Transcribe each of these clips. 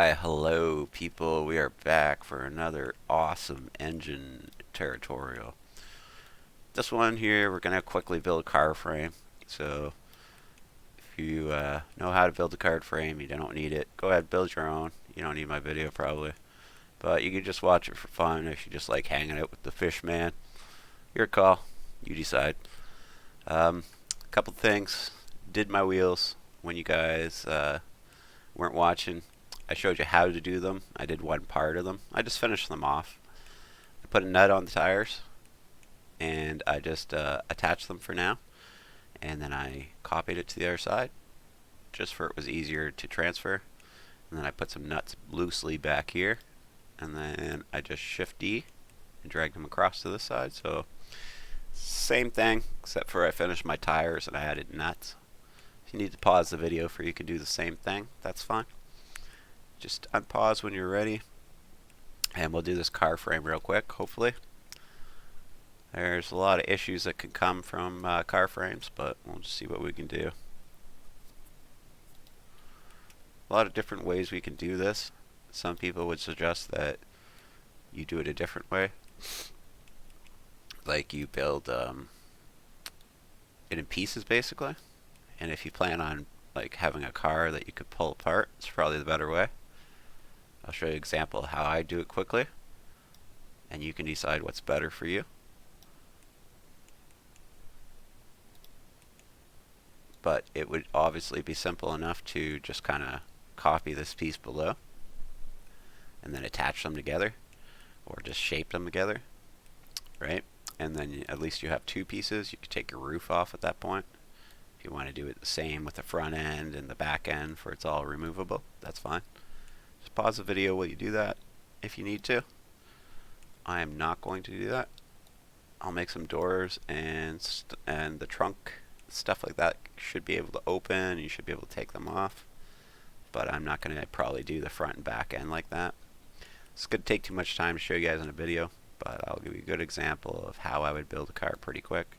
Hi, hello people. We are back for another awesome engine territorial. This one here, we're going to quickly build a car frame. So if you know how to build a car frame, you don't need it. Go ahead, build your own. You don't need my video probably. But you can just watch it for fun if you just like hanging out with the fish man. Your call. You decide. A couple things. Did my wheels when you guys weren't watching. I showed you how to do them. I did one part of them. I just finished them off. I put a nut on the tires and I just attached them for now. And then I copied it to the other side just for it was easier to transfer. And then I put some nuts loosely back here. And then I just shift D and drag them across to this side. So same thing, except for I finished my tires and I added nuts. If you need to pause the video for you can do the same thing, that's fine. Just unpause when you're ready. And we'll do this car frame real quick, hopefully. There's a lot of issues that can come from car frames, but we'll just see what we can do. A lot of different ways we can do this. Some people would suggest that you do it a different way. Like you build it in pieces basically. And if you plan on like having a car that you could pull apart, it's probably the better way. I'll show you an example of how I do it quickly. And you can decide what's better for you. But it would obviously be simple enough to just kind of copy this piece below and then attach them together or just shape them together, right? And then at least you have two pieces. You could take your roof off at that point. If you want to do it the same with the front end and the back end for it's all removable, that's fine. Just pause the video while you do that if you need to. I am not going to do that. I'll make some doors and the trunk stuff like that should be able to open. You should be able to take them off, but I'm not going to probably do the front and back end like that. It's going to take too much time to show you guys in a video, but I'll give you a good example of how I would build a car pretty quick.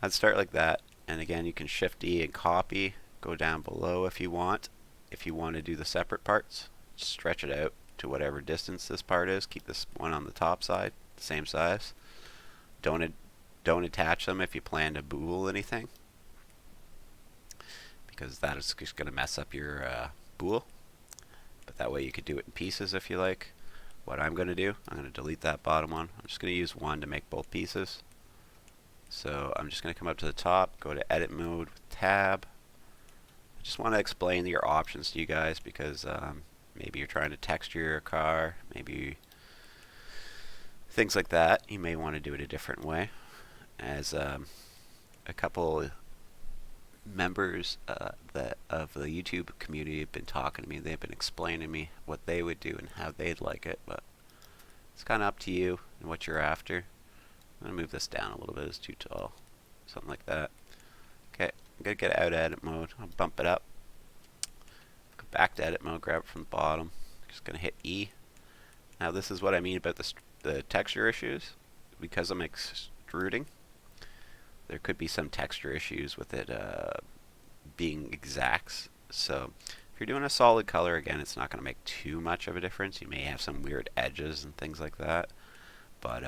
I'd start like that, and again you can shift D and copy, go down below if you want. If you want to do the separate parts, stretch it out to whatever distance this part is. Keep this one on the top side the same size. Don't attach them if you plan to bool anything, because that is just going to mess up your bool. But that way you could do it in pieces if you like. What I'm going to do, I'm going to delete that bottom one. I'm just going to use one to make both pieces. So I'm just going to come up to the top, go to edit mode with tab. I just want to explain your options to you guys because maybe you're trying to texture your car, maybe things like that. You may want to do it a different way. As a couple members of the YouTube community have been talking to me, they've been explaining to me what they would do and how they'd like it, but it's kind of up to you and what you're after. I'm going to move this down a little bit, it's too tall. Something like that. Okay, I'm going to get out of edit mode. I'll bump it up. Go back to edit mode, grab it from the bottom. Just going to hit E. Now this is what I mean about the texture issues. Because I'm extruding, there could be some texture issues with it being exacts. So if you're doing a solid color, again, it's not going to make too much of a difference. You may have some weird edges and things like that. But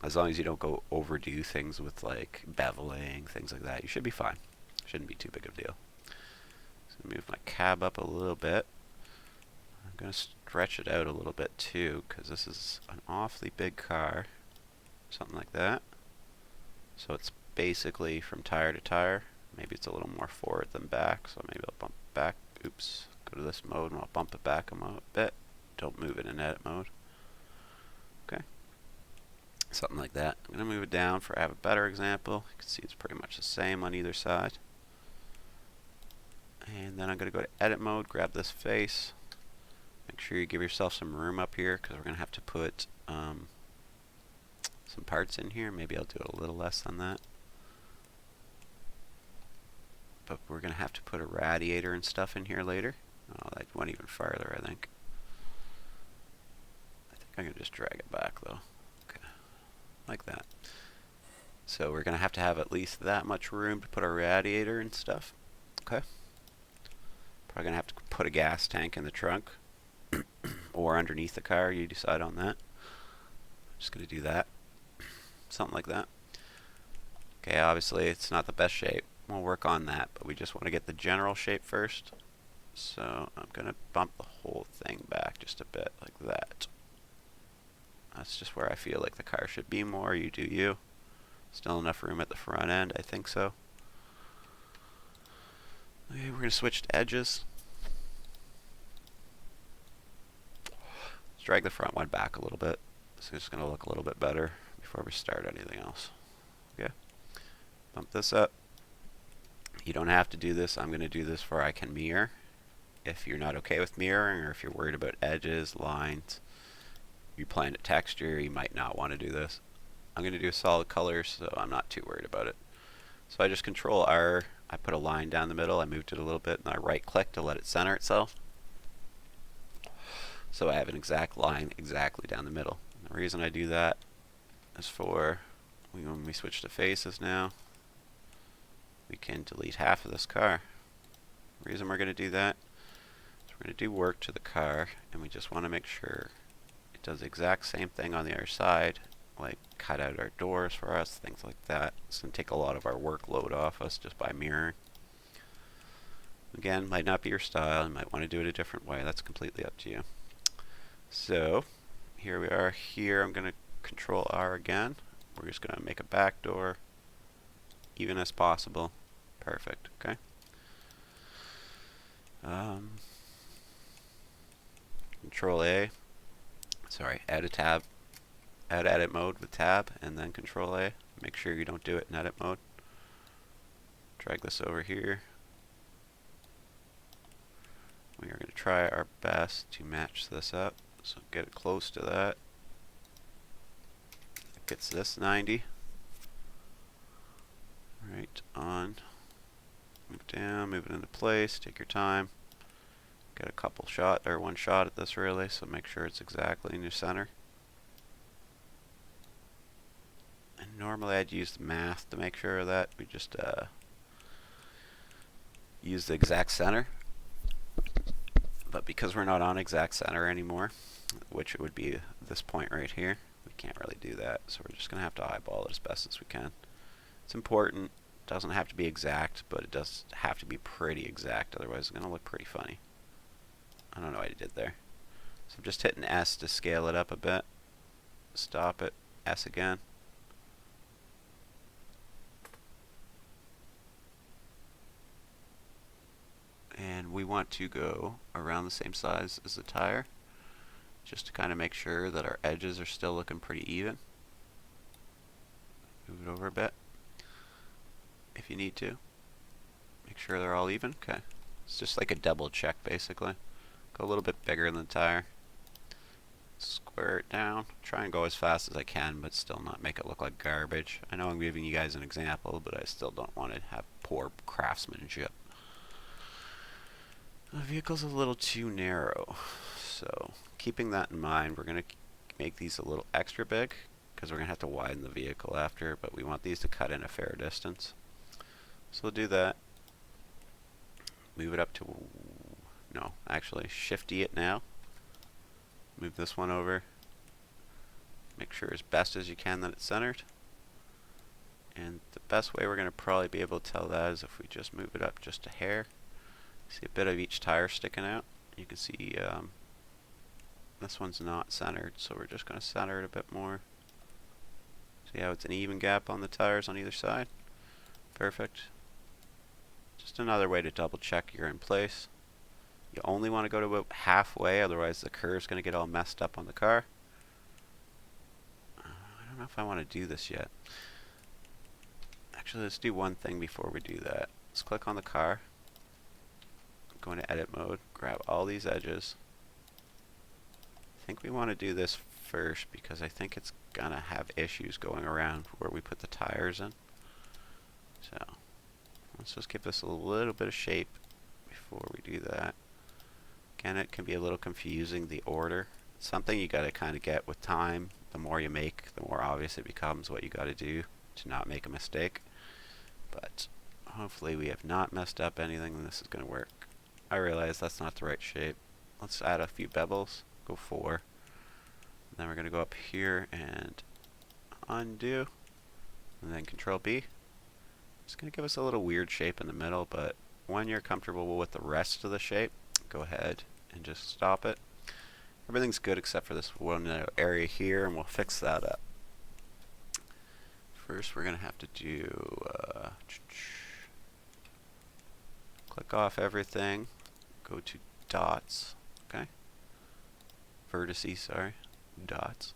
as long as you don't go overdo things with like beveling, things like that, you should be fine. Shouldn't be too big of a deal. So move my cab up a little bit. I'm going to stretch it out a little bit too, because this is an awfully big car. Something like that. So it's basically from tire to tire. Maybe it's a little more forward than back, so maybe I'll bump it back. Oops. Go to this mode and I'll bump it back a bit. Don't move it in edit mode. Okay. Something like that. I'm going to move it down for I have a better example. You can see it's pretty much the same on either side. And then I'm going to go to edit mode, grab this face. Make sure you give yourself some room up here because we're going to have to put some parts in here. Maybe I'll do it a little less than that. But we're going to have to put a radiator and stuff in here later. Oh, that went even farther, I think. I'm going to just drag it back, though. Okay, like that. So we're going to have at least that much room to put our radiator and stuff. Okay. Probably going to have to put a gas tank in the trunk. or underneath the car. You decide on that. Just going to do that. Something like that. Okay, obviously it's not the best shape. We'll work on that, but we just want to get the general shape first. So I'm going to bump the whole thing back just a bit like that. That's just where I feel like the car should be more. You do you. Still enough room at the front end? I think so. Okay, we're going to switch to edges. Let's drag the front one back a little bit. So it's going to look a little bit better before we start anything else. Okay. Bump this up. You don't have to do this. I'm going to do this where I can mirror. If you're not okay with mirroring, or if you're worried about edges, lines, you plan to texture, you might not want to do this. I'm going to do solid colors, so I'm not too worried about it. So I just control R, I put a line down the middle, I moved it a little bit, and I right click to let it center itself. So I have an exact line exactly down the middle. And the reason I do that is for when we switch to faces now, we can delete half of this car. The reason we're going to do that is we're going to do work to the car, and we just want to make sure it does the exact same thing on the other side, like cut out our doors for us, things like that. It's going to take a lot of our workload off us just by mirroring. Again, might not be your style, you might want to do it a different way, that's completely up to you. So, here we are. Here I'm going to control R again. We're just going to make a back door, even as possible. Perfect, okay. Control A, sorry, add a tab, add edit mode with tab, and then control A. Make sure you don't do it in edit mode. Drag this over here. We are going to try our best to match this up, so get it close to that. It gets this 90. Right on. Move down, move it into place, take your time. Get a couple shot, or one shot at this really, so make sure it's exactly in your center. And normally I'd use the math to make sure of that. We just use the exact center. But because we're not on exact center anymore, which it would be this point right here, we can't really do that. So we're just going to have to eyeball it as best as we can. It's important. It doesn't have to be exact, but it does have to be pretty exact. Otherwise it's going to look pretty funny. I don't know what I did there. So I'm just hitting S to scale it up a bit. Stop it. S again. And we want to go around the same size as the tire, just to kind of make sure that our edges are still looking pretty even. Move it over a bit if you need to. Make sure they're all even. Okay. It's just like a double check basically. Go a little bit bigger than the tire. Square it down. Try and go as fast as I can, but still not make it look like garbage. I know I'm giving you guys an example, but I still don't want to have poor craftsmanship. The vehicle's a little too narrow, so keeping that in mind, we're going to make these a little extra big, because we're going to have to widen the vehicle after, but we want these to cut in a fair distance. So we'll do that. Move it up to, no, actually, Shift-D it now. Move this one over. Make sure as best as you can that it's centered. And the best way we're going to probably be able to tell that is if we just move it up just a hair. See a bit of each tire sticking out. You can see this one's not centered, so we're just going to center it a bit more. See how it's an even gap on the tires on either side? Perfect. Just another way to double check you're in place. You only want to go to about halfway, otherwise the curve's going to get all messed up on the car. I don't know if I want to do this yet. Actually, let's do one thing before we do that. Let's click on the car. Go into edit mode, grab all these edges. I think we want to do this first because I think it's gonna have issues going around where we put the tires in. So let's just give this a little bit of shape before we do that. Again, it can be a little confusing, the order. It's something you gotta kind of get with time. The more you make, the more obvious it becomes what you gotta do to not make a mistake. But hopefully we have not messed up anything and this is gonna work. I realize that's not the right shape. Let's add a few bevels. Go go 4. And then we're going to go up here and undo, and then Control B. It's going to give us a little weird shape in the middle, but when you're comfortable with the rest of the shape, go ahead and just stop it. Everything's good except for this one area here, and we'll fix that up. First, we're going to have to do click off everything, go to dots, okay? Vertices, sorry, dots.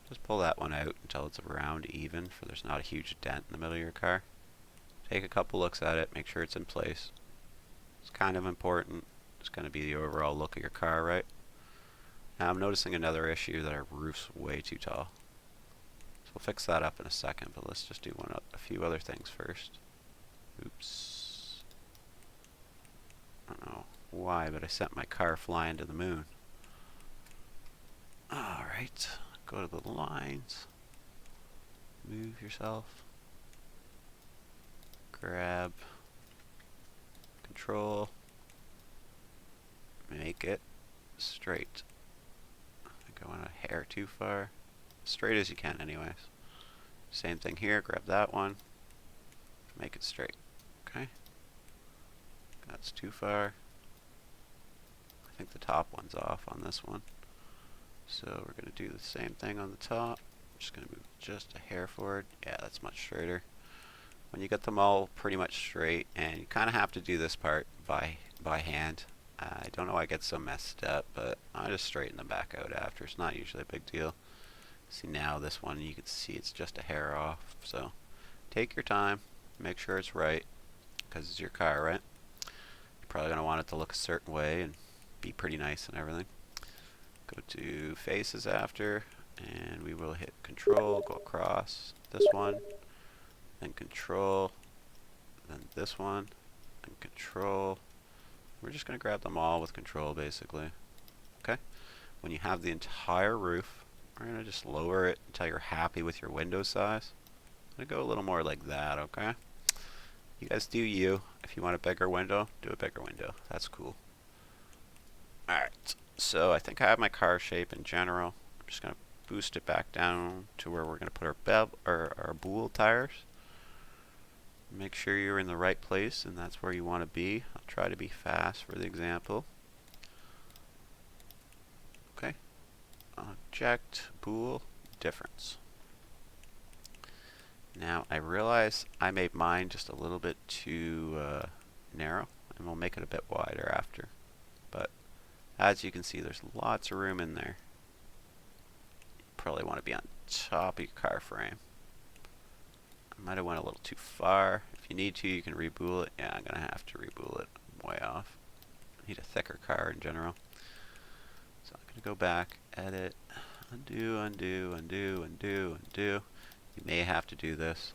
Just pull that one out until it's around even, for there's not a huge dent in the middle of your car. Take a couple looks at it, make sure it's in place. It's kind of important. It's going to be the overall look of your car, right? Now I'm noticing another issue, that our roof's way too tall. So we'll fix that up in a second, but let's just do a few other things first. Oops. I don't know why, but I sent my car flying to the moon. Alright, go to the lines. Move yourself. Grab. Control. Make it straight. Going a hair too far. Straight as you can anyways. Same thing here, grab that one. Make it straight. Okay. That's too far. I think the top one's off on this one. So we're going to do the same thing on the top. Just going to move just a hair forward. Yeah, that's much straighter. When you get them all pretty much straight, and you kind of have to do this part by hand. I don't know why I get so messed up, but I just straighten them back out after. It's not usually a big deal. See, now this one, you can see it's just a hair off. So take your time, make sure it's right, because it's your car, right? You're probably going to want it to look a certain way and be pretty nice and everything. Go to faces after, and we will hit Control, go across this one, then Control, then this one, then Control. We're just going to grab them all with Control, basically. Okay? When you have the entire roof, we're going to just lower it until you're happy with your window size. I'm going to go a little more like that, okay? You guys do you. If you want a bigger window, do a bigger window. That's cool. Alright, so I think I have my car shape in general. I'm just going to boost it back down to where we're going to put our Boule tires. Make sure you're in the right place, and that's where you want to be. I'll try to be fast for the example. Okay. Object, Boule, difference. Now I realize I made mine just a little bit too narrow, and we'll make it a bit wider after. But as you can see, there's lots of room in there. You probably want to be on top of your car frame. I might have went a little too far. If you need to, you can rebool it. Yeah, I'm going to have to rebool it. I'm way off. I need a thicker car in general. So I'm going to go back, edit, undo, undo, undo, undo, undo. You may have to do this.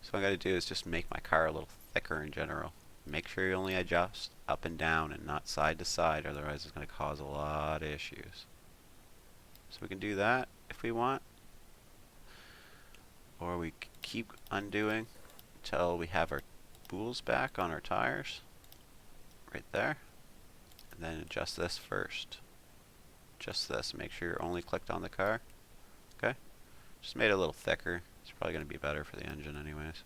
So what I'm going to do is just make my car a little thicker in general. Make sure you only adjust up and down and not side to side, otherwise it's going to cause a lot of issues. So we can do that if we want. Or we keep undoing until we have our boules back on our tires. Right there. And then adjust this first. Adjust this. Make sure you're only clicked on the car. Okay? Just made it a little thicker. It's probably going to be better for the engine anyways.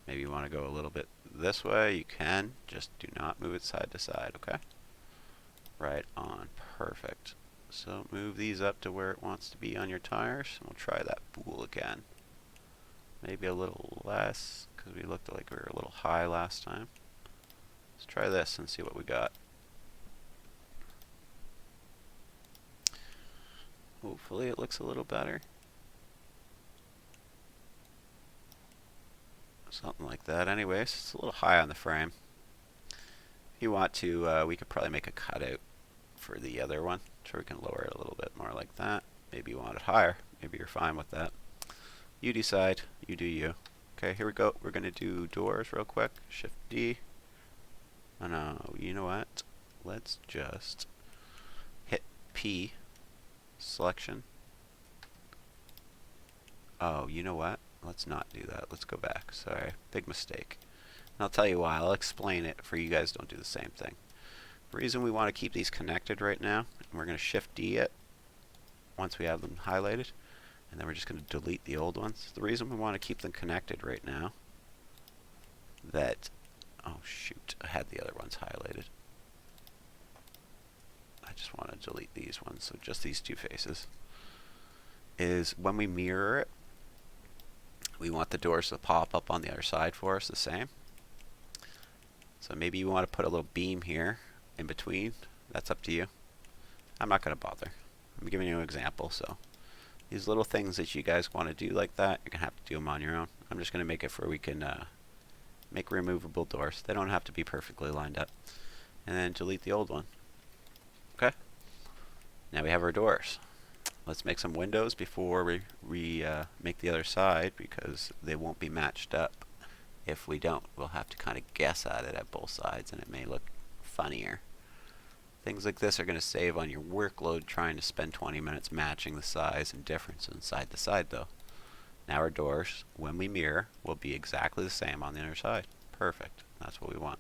Maybe you want to go a little bit this way. You can. Just do not move it side to side. Okay? Right on. Perfect. So move these up to where it wants to be on your tires. And we'll try that Boule again. Maybe a little less, because we looked like we were a little high last time. Let's try this and see what we got. Hopefully it looks a little better. Something like that. Anyways, it's a little high on the frame. If you want to, we could probably make a cutout for the other one. So we can lower it a little bit more like that. Maybe you want it higher. Maybe you're fine with that. You decide. You do you. Okay, here we go. We're going to do doors real quick. Shift D. Oh no, you know what? Let's just hit P. Selection. Oh, you know what? Let's not do that. Let's go back. Sorry. Big mistake. And I'll tell you why. I'll explain it for you guys don't do the same thing. The reason we want to keep these connected right now, we're going to Shift D it once we have them highlighted, and then we're just going to delete the old ones. The reason we want to keep them connected right now, that, oh shoot, I had the other ones highlighted. I just want to delete these ones, so just these two faces. Is when we mirror it, we want the doors to pop up on the other side for us the same. So maybe you want to put a little beam here in between. That's up to you. I'm not going to bother. I'm giving you an example. So these little things that you guys want to do like that, you're going to have to do them on your own. I'm just going to make it where we can make removable doors. They don't have to be perfectly lined up. And then delete the old one. Okay? Now we have our doors. Let's make some windows before we make the other side, because they won't be matched up. If we don't, we'll have to kind of guess at it at both sides, and it may look funnier. Things like this are going to save on your workload trying to spend 20 minutes matching the size and difference in side to side though. Now our doors, when we mirror, will be exactly the same on the other side. Perfect. That's what we want.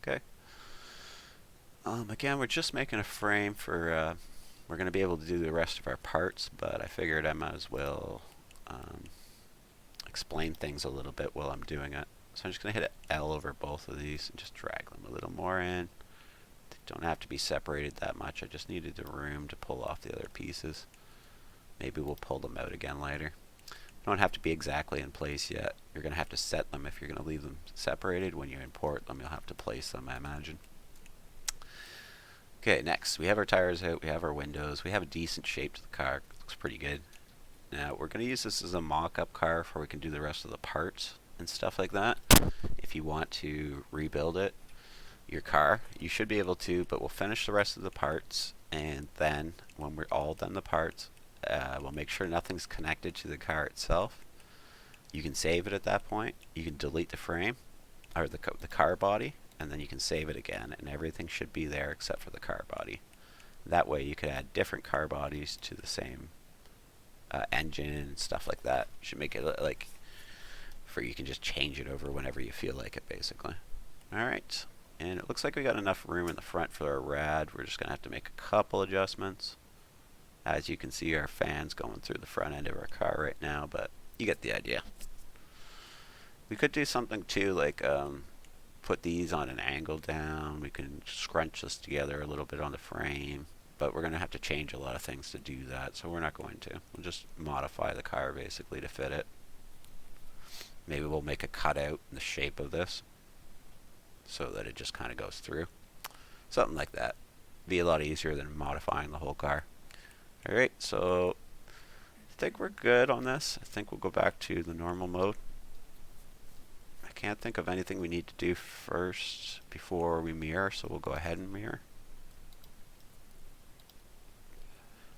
Okay. Again, we're just making a frame for we're going to be able to do the rest of our parts, but I figured I might as well explain things a little bit while I'm doing it. So I'm just going to hit an L over both of these and just drag them a little more in. They don't have to be separated that much. I just needed the room to pull off the other pieces. Maybe we'll pull them out again later. They don't have to be exactly in place yet. You're going to have to set them if you're going to leave them separated. When you import them, you'll have to place them, I imagine. Okay, next, we have our tires out, we have our windows, we have a decent shape to the car. Looks pretty good. Now, we're going to use this as a mock-up car where we can do the rest of the parts and stuff like that. If you want to rebuild it, your car, you should be able to, but we'll finish the rest of the parts, and then when we're all done the parts, we'll make sure nothing's connected to the car itself. You can save it at that point. You can delete the frame, or the car body, and then you can save it again, and everything should be there except for the car body. That way you could add different car bodies to the same engine and stuff like that. You should make it like you can just change it over whenever you feel like it, basically. Alright, and it looks like we got enough room in the front for our rad. We're just going to have to make a couple adjustments. As you can see, our fan's going through the front end of our car right now, but you get the idea. We could do something too, like put these on an angle down. We can scrunch this together a little bit on the frame, but we're going to have to change a lot of things to do that, so we're not going to. We'll just modify the car basically to fit it. Maybe we'll make a cutout in the shape of this so that it just kind of goes through. Something like that. Be a lot easier than modifying the whole car. Alright, so I think we're good on this. I think we'll go back to the normal mode. Can't think of anything we need to do first before we mirror, so we'll go ahead and mirror.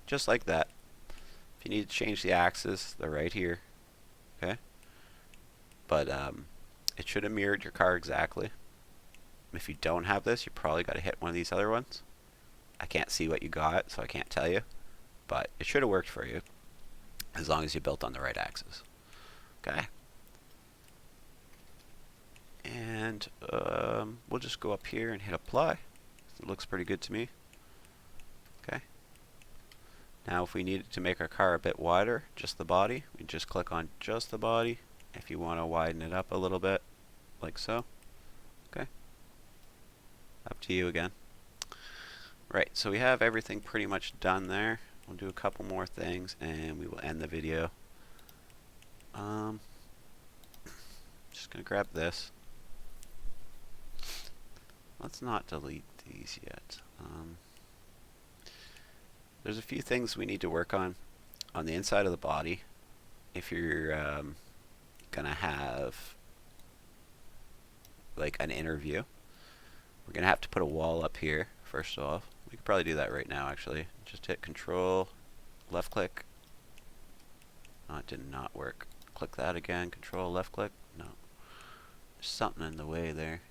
Just like that. If you need to change the axis, they're right here. Okay? But it should have mirrored your car exactly. If you don't have this, you probably got to hit one of these other ones. I can't see what you got, so I can't tell you. But it should have worked for you, as long as you built on the right axis. Okay? And we'll just go up here and hit apply. It looks pretty good to me. Okay. Now if we needed to make our car a bit wider, just the body, we just click on just the body. If you want to widen it up a little bit, like so. Okay. Up to you again. Right, so we have everything pretty much done there. We'll do a couple more things and we will end the video. Just gonna grab this. Let's not delete these yet. There's a few things we need to work on the inside of the body. If you're gonna have like an inner view, we're gonna have to put a wall up here first off. We could probably do that right now actually. Just hit Control, left click. Oh, it did not work. Click that again, Control, left click. No. There's something in the way there.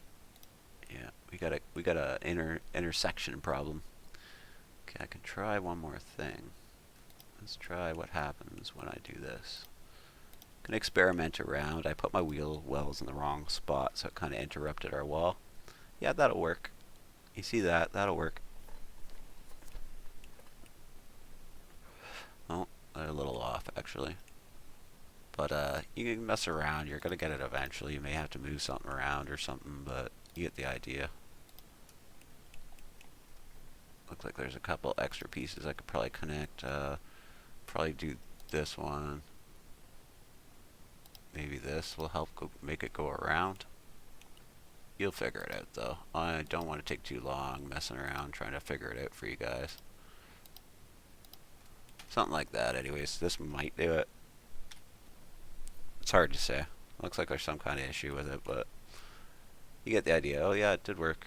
Yeah, we got a intersection problem. Okay, I can try one more thing. Let's try what happens when I do this. I'm gonna experiment around. I put my wheel wells in the wrong spot, so it kind of interrupted our wall. Yeah, that'll work. You see that? That'll work. Oh, they're a little off actually. But you can mess around. You're gonna get it eventually. You may have to move something around or something, but you get the idea. Looks like there's a couple extra pieces I could probably connect. Probably do this one. Maybe this will help make it go around. You'll figure it out though. I don't want to take too long messing around trying to figure it out for you guys. Something like that anyways. This might do it. It's hard to say. Looks like there's some kind of issue with it, but you get the idea. Oh yeah, it did work.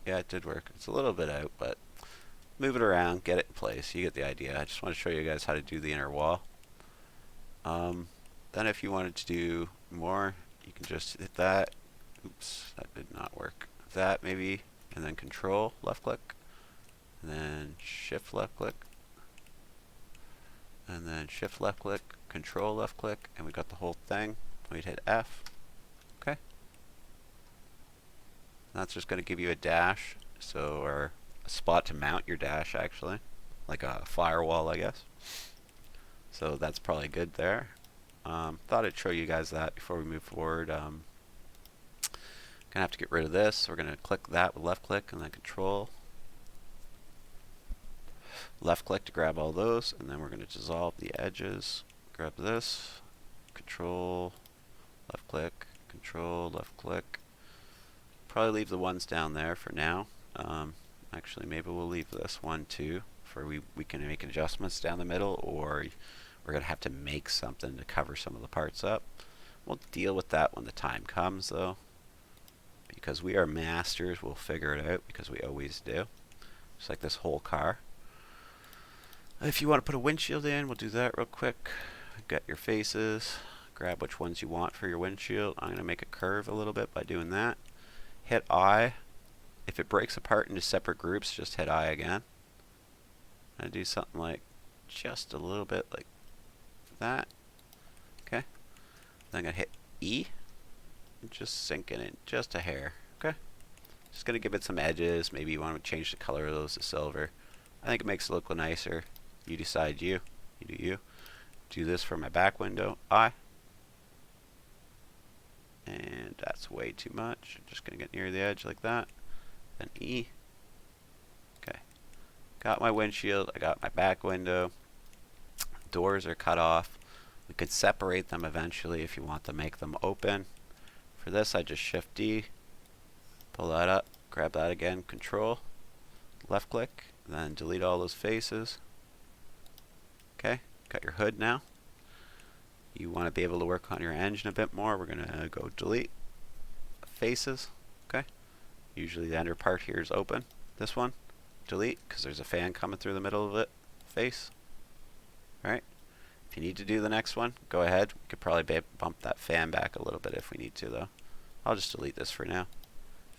Yeah, it did work. It's a little bit out, but move it around, get it in place. You get the idea. I just want to show you guys how to do the inner wall. Then if you wanted to do more, you can just hit that. Oops, that did not work. That maybe, and then control, left click, and then shift left click, and then shift left click, control left click, and we got the whole thing. We'd hit F. Okay. That's just going to give you a dash, or a spot to mount your dash actually, like a firewall, I guess. So that's probably good there. Thought I'd show you guys that before we move forward. Gonna have to get rid of this. We're gonna click that with left click and then control. Left click to grab all those, and then we're gonna dissolve the edges. Grab this, control, left click, control, left click. Probably leave the ones down there for now. Actually, maybe we'll leave this one too, for we can make adjustments down the middle, or we're going to have to make something to cover some of the parts up. We'll deal with that when the time comes though. Because we are masters, we'll figure it out, because we always do. Just like this whole car. If you want to put a windshield in, we'll do that real quick. Get your faces. Grab which ones you want for your windshield. I'm going to make a curve a little bit by doing that. Hit I. If it breaks apart into separate groups, just hit I again. I'm going to do something like just a little bit like that. Okay. Then I'm going to hit E. And just sink it in just a hair. Okay. Just going to give it some edges. Maybe you want to change the color of those to silver. I think it makes it look nicer. You decide you. You do you. Do this for my back window. I. And that's way too much. I'm just going to get near the edge like that. Then E. Okay. Got my windshield. I got my back window. Doors are cut off. We could separate them eventually if you want to make them open. For this, I just shift D. Pull that up. Grab that again. Control. Left click. Then delete all those faces. Okay. Got your hood now. You want to be able to work on your engine a bit more. We're going to go delete faces. Okay. Usually the under part here is open. This one, delete, because there's a fan coming through the middle of it. Face. Alright. If you need to do the next one, go ahead. We could probably bump that fan back a little bit if we need to, though. I'll just delete this for now.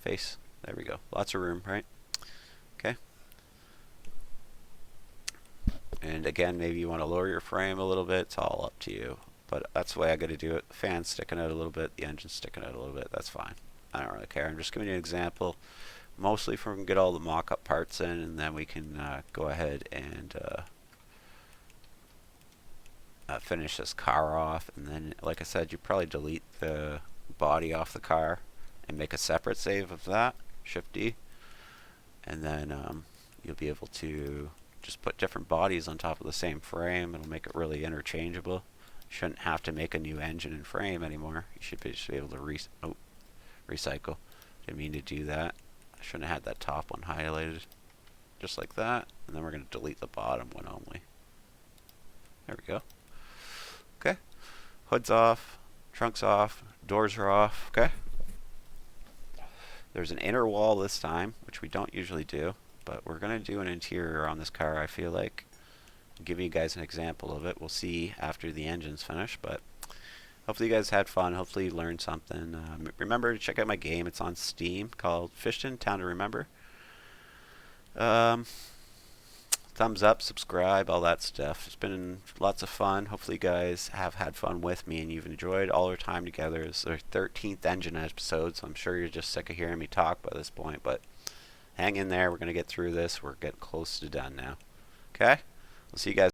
Face. There we go. Lots of room, right? Okay. And again, maybe you want to lower your frame a little bit. It's all up to you. But that's the way I got to do it. The fan's sticking out a little bit. The engine's sticking out a little bit. That's fine. I don't really care. I'm just giving you an example. Mostly for we can get all the mock-up parts in, and then we can go ahead and finish this car off. And then, like I said, you probably delete the body off the car and make a separate save of that. Shift D. And then you'll be able to just put different bodies on top of the same frame. It'll make it really interchangeable. You shouldn't have to make a new engine and frame anymore. You should just be able to recycle. Didn't mean to do that. I shouldn't have had that top one highlighted. Just like that. And then we're going to delete the bottom one only. There we go. Okay. Hood's off. Trunk's off. Doors are off. Okay. There's an inner wall this time, which we don't usually do. But we're going to do an interior on this car, I feel like. I'll give you guys an example of it. We'll see after the engine's finished, but hopefully you guys had fun. Hopefully you learned something. Remember to check out my game. It's on Steam called Fishton, Town to Remember. Thumbs up, subscribe, all that stuff. It's been lots of fun. Hopefully you guys have had fun with me and you've enjoyed all our time together. It's our 13th engine episode, so I'm sure you're just sick of hearing me talk by this point, but hang in there. We're going to get through this. We're getting close to done now. Okay? We'll see you guys.